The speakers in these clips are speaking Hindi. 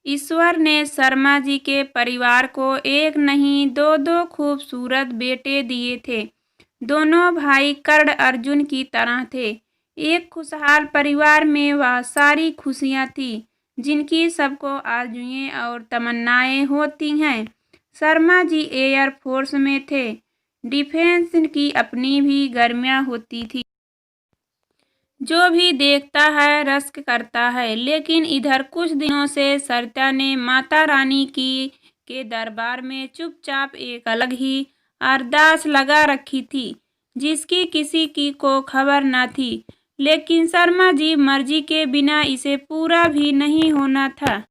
ईश्वर ने शर्मा जी के परिवार को एक नहीं दो दो खूबसूरत बेटे दिए थे। दोनों भाई कर्ण अर्जुन की तरह थे। एक खुशहाल परिवार में वह सारी खुशियां थी जिनकी सबको आरजुएं और तमन्नाएं होती हैं। शर्मा जी एयर फोर्स में थे। डिफेंस की अपनी भी गर्मियां होती थी। जो भी देखता है रश्क करता है। लेकिन इधर कुछ दिनों से सरिता ने माता रानी की के दरबार में चुपचाप एक अलग ही अरदास लगा रखी थी जिसकी किसी की को खबर न थी। लेकिन शर्मा जी मर्जी के बिना इसे पूरा भी नहीं होना था।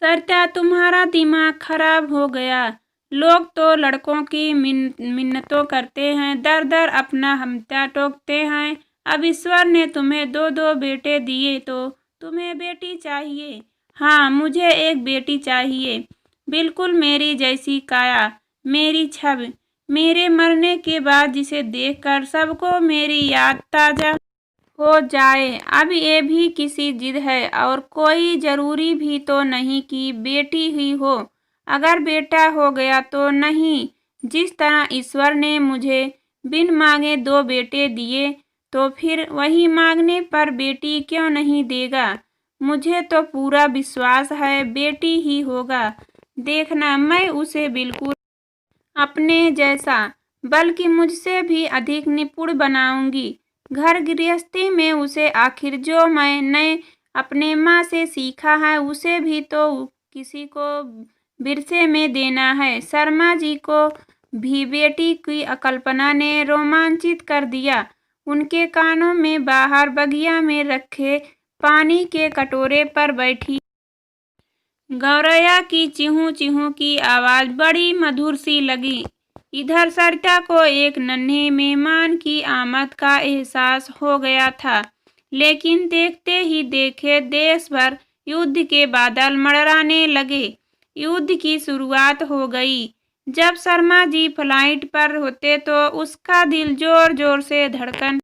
सरिता, तुम्हारा दिमाग खराब हो गया। लोग तो लड़कों की मिन्नतों करते हैं, दर दर अपना हमता टोकते हैं। अब ईश्वर ने तुम्हें दो दो बेटे दिए तो तुम्हें बेटी चाहिए। हाँ, मुझे एक बेटी चाहिए, बिल्कुल मेरी जैसी काया, मेरी छवि, मेरे मरने के बाद जिसे देखकर सबको मेरी याद ताजा हो जाए। अब ये भी किसी जिद है और कोई जरूरी भी तो नहीं कि बेटी ही हो। अगर बेटा हो गया तो नहीं, जिस तरह ईश्वर ने मुझे बिन मांगे दो बेटे दिए तो फिर वही मांगने पर बेटी क्यों नहीं देगा। मुझे तो पूरा विश्वास है बेटी ही होगा। देखना, मैं उसे बिल्कुल अपने जैसा, बल्कि मुझसे भी अधिक निपुण बनाऊंगी। घर गृहस्थी में उसे आखिर जो मैंने अपने माँ से सीखा है उसे भी तो किसी को विरसे में देना है। शर्मा जी को भी बेटी की कल्पना ने रोमांचित कर दिया। उनके कानों में बाहर बगिया में रखे पानी के कटोरे पर बैठी गौरैया की चिहू चिहू की आवाज बड़ी मधुर सी लगी। इधर सरिता को एक नन्हे मेहमान की आमद का एहसास हो गया था। लेकिन देखते ही देखे देश भर युद्ध के बादल मंडराने लगे। युद्ध की शुरुआत हो गई। जब शर्मा जी फ्लाइट पर होते तो उसका दिल जोर जोर से धड़कन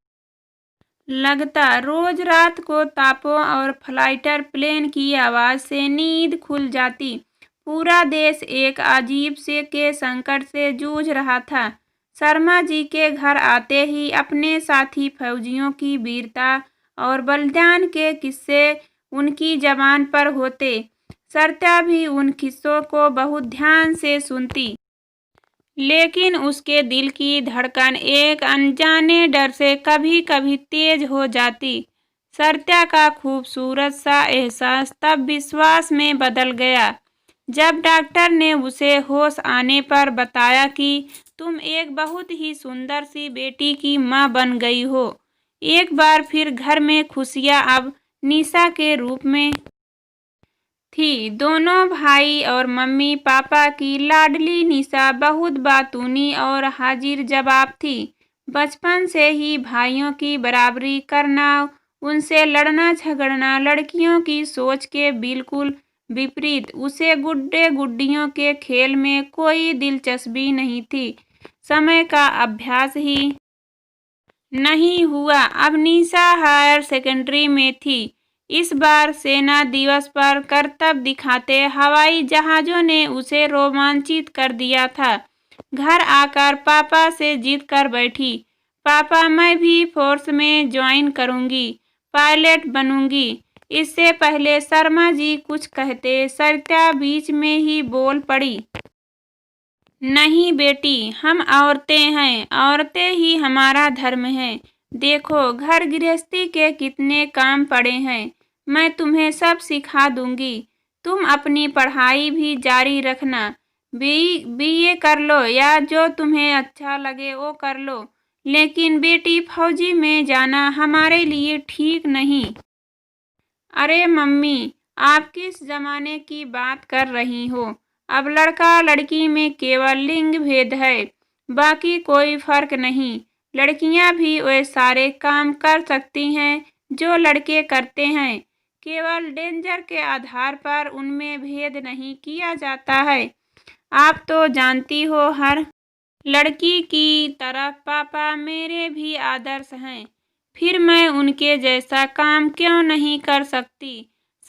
लगता। रोज रात को तापों और फ्लाइटर प्लेन की आवाज से नींद खुल जाती। पूरा देश एक अजीब से के संकट से जूझ रहा था। शर्मा जी के घर आते ही अपने साथी फौजियों की वीरता और बलिदान के किस्से उनकी जबान पर होते। सरिता भी उन किस्सों को बहुत ध्यान से सुनती। लेकिन उसके दिल की धड़कन एक अनजाने डर से कभी कभी तेज हो जाती। सरिता का खूबसूरत सा एहसास तब विश्वास में बदल गया जब डॉक्टर ने उसे होश आने पर बताया कि तुम एक बहुत ही सुंदर सी बेटी की माँ बन गई हो। एक बार फिर घर में खुशियाँ अब निशा के रूप में थी। दोनों भाई और मम्मी पापा की लाडली निशा बहुत बातूनी और हाजिर जवाब थी। बचपन से ही भाइयों की बराबरी करना, उनसे लड़ना झगड़ना, लड़कियों की सोच के बिल्कुल विपरीत। उसे गुड्डे गुड्डियों के खेल में कोई दिलचस्पी नहीं थी। समय का अभ्यास ही नहीं हुआ। अब निशा हायर सेकेंडरी में थी। इस बार सेना दिवस पर करतब दिखाते हवाई जहाजों ने उसे रोमांचित कर दिया था। घर आकर पापा से जिद कर बैठी, पापा मैं भी फोर्स में ज्वाइन करूंगी, पायलट बनूंगी। इससे पहले शर्मा जी कुछ कहते, सरिता बीच में ही बोल पड़ी, नहीं बेटी, हम औरतें हैं, औरतें ही हमारा धर्म है। देखो घर गृहस्थी के कितने काम पड़े हैं, मैं तुम्हें सब सिखा दूंगी। तुम अपनी पढ़ाई भी जारी रखना। बीए कर लो या जो तुम्हें अच्छा लगे वो कर लो, लेकिन बेटी फौजी में जाना हमारे लिए ठीक नहीं। अरे मम्मी, आप किस जमाने की बात कर रही हो? अब लड़का लड़की में केवल लिंग भेद है, बाकी कोई फर्क नहीं। लड़कियां भी वे सारे काम कर सकती हैं जो लड़के करते हैं। केवल डेंजर के आधार पर उनमें भेद नहीं किया जाता है। आप तो जानती हो हर लड़की की तरफ पापा मेरे भी आदर्श हैं। फिर मैं उनके जैसा काम क्यों नहीं कर सकती?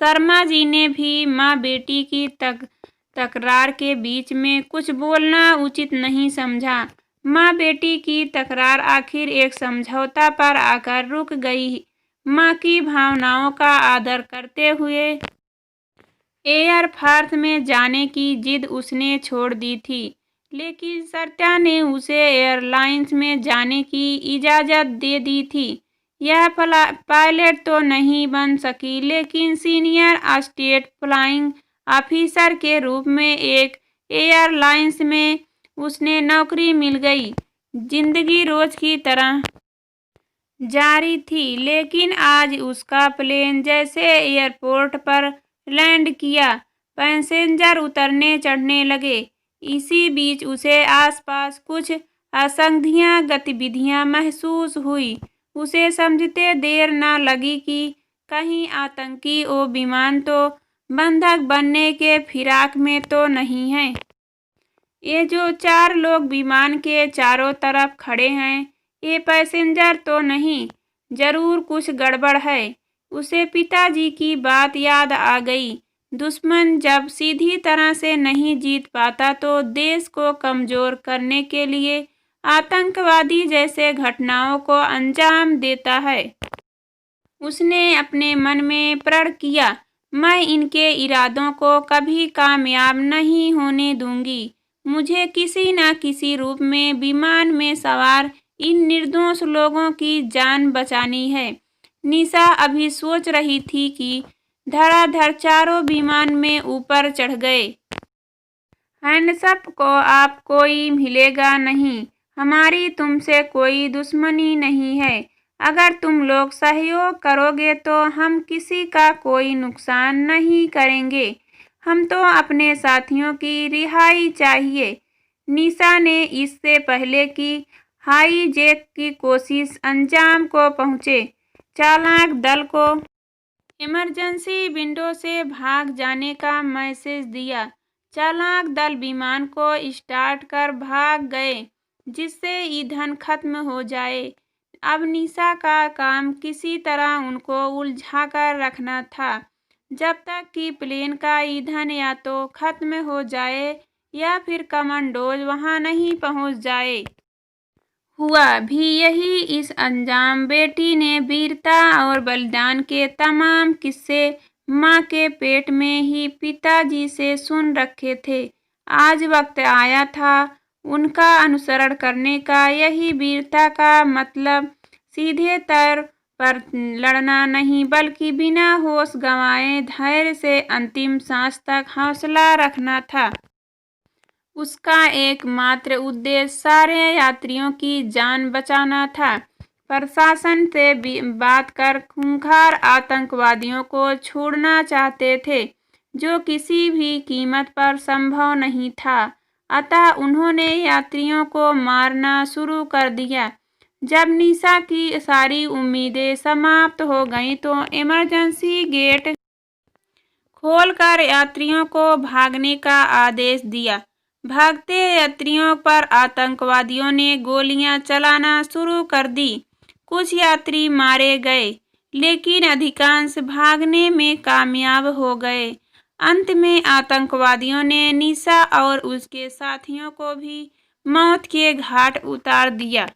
शर्मा जी ने भी माँ बेटी की तकरार के बीच में कुछ बोलना उचित नहीं समझा। माँ बेटी की तकरार आखिर एक समझौता पर आकर रुक गई। माँ की भावनाओं का आदर करते हुए एयरफोर्स में जाने की जिद उसने छोड़ दी थी, लेकिन सत्या ने उसे एयरलाइंस में जाने की इजाज़त दे दी थी। यह पायलट तो नहीं बन सकी, लेकिन सीनियर स्टेट फ्लाइंग ऑफिसर के रूप में एक एयरलाइंस में उसने नौकरी मिल गई। जिंदगी रोज की तरह जारी थी, लेकिन आज उसका प्लेन जैसे एयरपोर्ट पर लैंड किया, पैसेंजर उतरने चढ़ने लगे। इसी बीच उसे आसपास कुछ असंदिग्ध गतिविधियां महसूस हुई। उसे समझते देर न लगी कि कहीं आतंकी वो विमान तो बंधक बनने के फिराक में तो नहीं है। ये जो 4 लोग विमान के चारों तरफ खड़े हैं, ये पैसेंजर तो नहीं, जरूर कुछ गड़बड़ है। उसे पिताजी की बात याद आ गई। दुश्मन जब सीधी तरह से नहीं जीत पाता तो देश को कमजोर करने के लिए आतंकवादी जैसे घटनाओं को अंजाम देता है। उसने अपने मन में प्रण किया, मैं इनके इरादों को कभी कामयाब नहीं होने दूंगी। मुझे किसी न किसी रूप में विमान में सवार इन निर्दोष लोगों की जान बचानी है। निशा अभी सोच रही थी कि धड़ाधड़ चारों विमान में ऊपर चढ़ गए। हैंडसअप को आप कोई मिलेगा नहीं, हमारी तुमसे कोई दुश्मनी नहीं है। अगर तुम लोग सहयोग करोगे तो हम किसी का कोई नुकसान नहीं करेंगे। हम तो अपने साथियों की रिहाई चाहिए। निशा ने इससे पहले कि हाईजैक की कोशिश अंजाम को पहुंचे, चालाक दल को इमरजेंसी विंडो से भाग जाने का मैसेज दिया। चालाक दल विमान को स्टार्ट कर भाग गए, जिससे ईंधन खत्म हो जाए। अब निशा का काम किसी तरह उनको उलझाकर रखना था, जब तक कि प्लेन का ईंधन या तो खत्म हो जाए या फिर कमांडोज वहां नहीं पहुंच जाए। हुआ भी यही। इस अंजाम बेटी ने वीरता और बलिदान के तमाम किस्से माँ के पेट में ही पिताजी से सुन रखे थे। आज वक्त आया था उनका अनुसरण करने का। यही वीरता का मतलब सीधे तौर पर लड़ना नहीं, बल्कि बिना होश गंवाए धैर्य से अंतिम सांस तक हौसला रखना था। उसका एकमात्र उद्देश्य सारे यात्रियों की जान बचाना था। प्रशासन से बात कर खूंखार आतंकवादियों को छोड़ना चाहते थे, जो किसी भी कीमत पर संभव नहीं था। अतः उन्होंने यात्रियों को मारना शुरू कर दिया। जब निशा की सारी उम्मीदें समाप्त हो गईं तो इमरजेंसी गेट खोलकर यात्रियों को भागने का आदेश दिया। भागते यात्रियों पर आतंकवादियों ने गोलियां चलाना शुरू कर दी। कुछ यात्री मारे गए, लेकिन अधिकांश भागने में कामयाब हो गए। अंत में आतंकवादियों ने निशा और उसके साथियों को भी मौत के घाट उतार दिया।